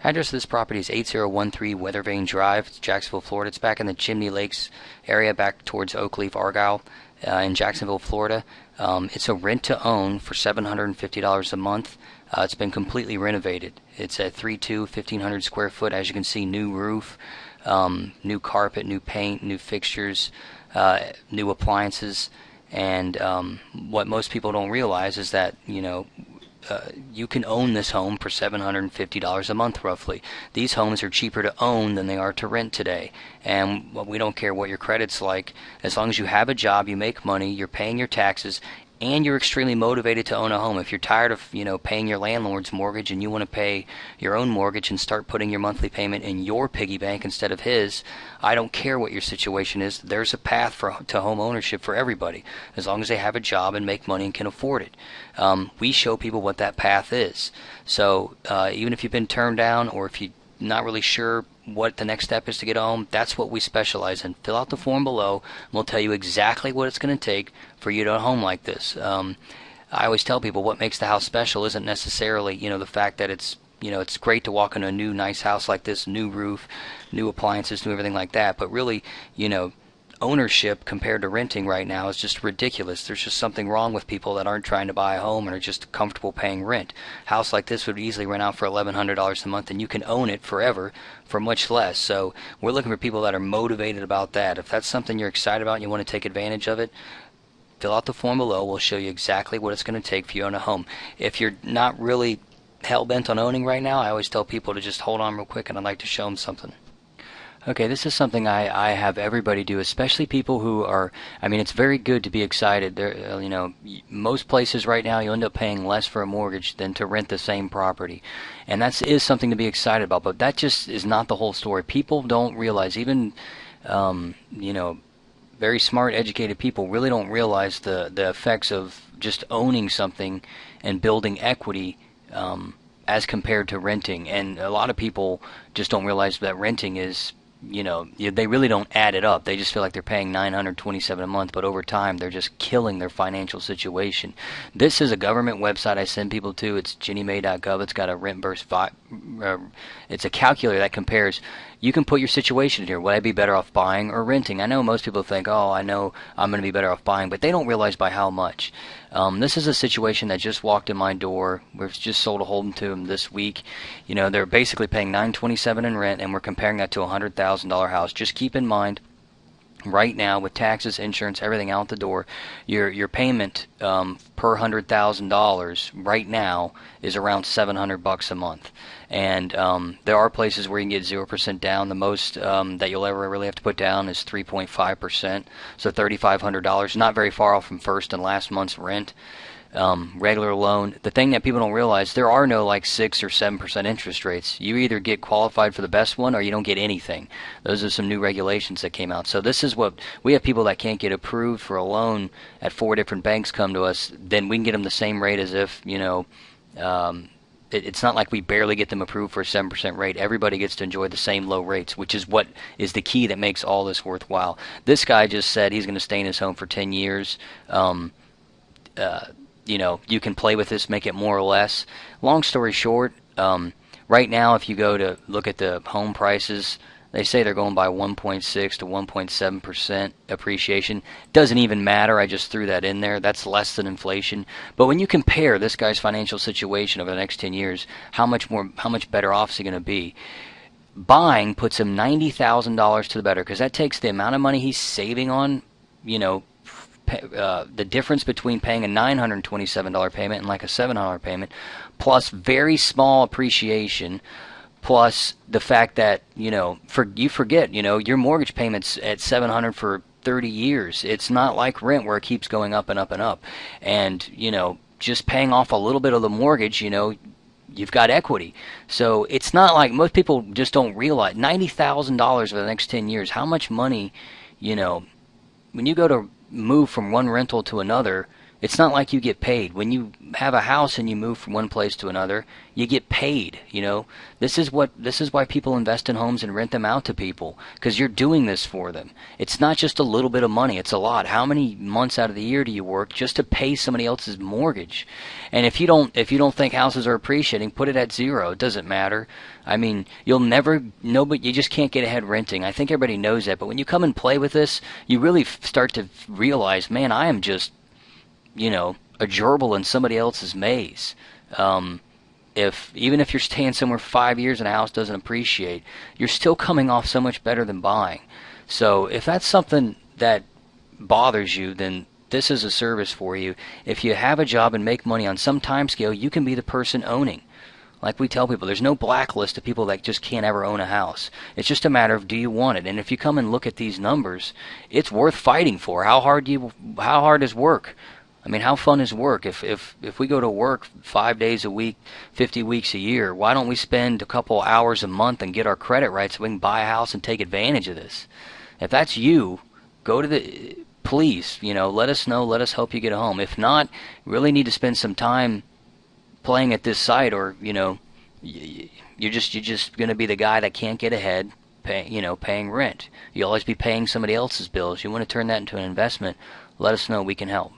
Address of this property is 8013 Weathervane Drive, Jacksonville, Florida. It's back in the Chimney Lakes area, back towards Oakleaf, Argyle, in Jacksonville, Florida. It's a rent-to-own for $750 a month. It's been completely renovated. It's a 3.2, 1,500 square foot. As you can see, new roof, new carpet, new paint, new fixtures, new appliances. And what most people don't realize is that, you can own this home for $750 a month roughly. These homes are cheaper to own than they are to rent today. And we don't care what your credit's like. As long as you have a job, you make money, you're paying your taxes, and you're extremely motivated to own a home. If you're tired of, paying your landlord's mortgage and you want to pay your own mortgage and start putting your monthly payment in your piggy bank instead of his, I don't care what your situation is. There's a path to home ownership for everybody, as long as they have a job and make money and can afford it. We show people what that path is. So even if you've been turned down, or if you're not really sure what the next step is to get a home, that's what we specialize in. Fill out the form below, and we'll tell you exactly what it's going to take for you to own a home like this. I always tell people what makes the house special isn't necessarily, the fact that it's great to walk in a new nice house like this, new roof, new appliances, new everything like that, but really, ownership compared to renting right now is just ridiculous. There's just something wrong with people that aren't trying to buy a home and are just comfortable paying rent. A house like this would easily rent out for $1,100 a month, and you can own it forever for much less. So we're looking for people that are motivated about that. If that's something you're excited about and you want to take advantage of it, fill out the form below. We'll show you exactly what it's going to take for you to own a home. If you're not really hell-bent on owning right now, I always tell people to just hold on real quick, and I'd like to show them something. Okay, this is something I have everybody do, especially people who are, it's very good to be excited. There, most places right now you'll end up paying less for a mortgage than to rent the same property. And that is something to be excited about, but that just is not the whole story. People don't realize, even, very smart, educated people really don't realize the effects of just owning something and building equity as compared to renting. And a lot of people just don't realize that renting is, they really don't add it up. They just feel like they're paying $927 a month, but over time they're just killing their financial situation. This is a government website I send people to. It's ginniemay.gov. It's got a rent versus it's a calculator that compares. You can put your situation in here. Would I be better off buying or renting? I know most people think, oh, I know I'm going to be better off buying, but they don't realize by how much. This is a situation that just walked in my door. We've just sold a home to them this week. They're basically paying $927 in rent, and we're comparing that to a $100,000 house. Just keep in mind, right now, with taxes, insurance, everything out the door, your payment per $100,000 right now is around $700 a month. And there are places where you can get 0% down. The most that you'll ever really have to put down is 3.5%, so $3,500. Not very far off from first and last month's rent. Regular loan. The thing that people don't realize, there are no 6 or 7% interest rates. You either get qualified for the best one or you don't get anything. Those are some new regulations that came out. So this is what we have: people that can't get approved for a loan at 4 different banks come to us. Then we can get them the same rate as if it's not like we barely get them approved for a 7% rate. Everybody gets to enjoy the same low rates, which is what is the key that makes all this worthwhile. This guy just said he's going to stay in his home for 10 years. You can play with this, make it more or less. Long story short, right now if you go to look at the home prices, they say they're going by 1.6 to 1.7% appreciation. Doesn't even matter. I just threw that in there. That's less than inflation. But when you compare this guy's financial situation over the next 10 years, how much better off is he going to be? Buying puts him $90,000 to the better, because that takes the amount of money he's saving on, the difference between paying a $927 payment and a $700 payment, plus very small appreciation, plus the fact that you forget your mortgage payments at $700 for 30 years. It's not like rent where it keeps going up and up and up. And just paying off a little bit of the mortgage, you've got equity. So it's not like, most people just don't realize $90,000 for the next 10 years. How much money, when you go to move from one rental to another, It's not like you get paid. When you have a house and you move from one place to another, you get paid, you know. This is why people invest in homes and rent them out to people, because you're doing this for them. It's not just a little bit of money, it's a lot. How many months out of the year do you work just to pay somebody else's mortgage? And if you don't think houses are appreciating, put it at zero. It doesn't matter. I mean, you'll never know, but you just can't get ahead renting. I think everybody knows that, but when you come and play with this, you really start to realize, man, I am just, you know, a gerbil in somebody else's maze. If even if you're staying somewhere 5 years and a house doesn't appreciate, you're still coming off so much better than buying. So if that's something that bothers you, then this is a service for you. If you have a job and make money on some time scale, you can be the person owning. Like we tell people, there's no blacklist of people that just can't ever own a house. It's just a matter of, do you want it? And if you come and look at these numbers, it's worth fighting for. How hard is work? I mean, how fun is work? If we go to work 5 days a week, 50 weeks a year, why don't we spend a couple hours a month and get our credit right so we can buy a house and take advantage of this? If that's you, go to please, you know, let us know, let us help you get a home. If not, you really need to spend some time playing at this site, or, you know, you're just going to be the guy that can't get ahead, paying rent. You'll always be paying somebody else's bills. You want to turn that into an investment, let us know, we can help.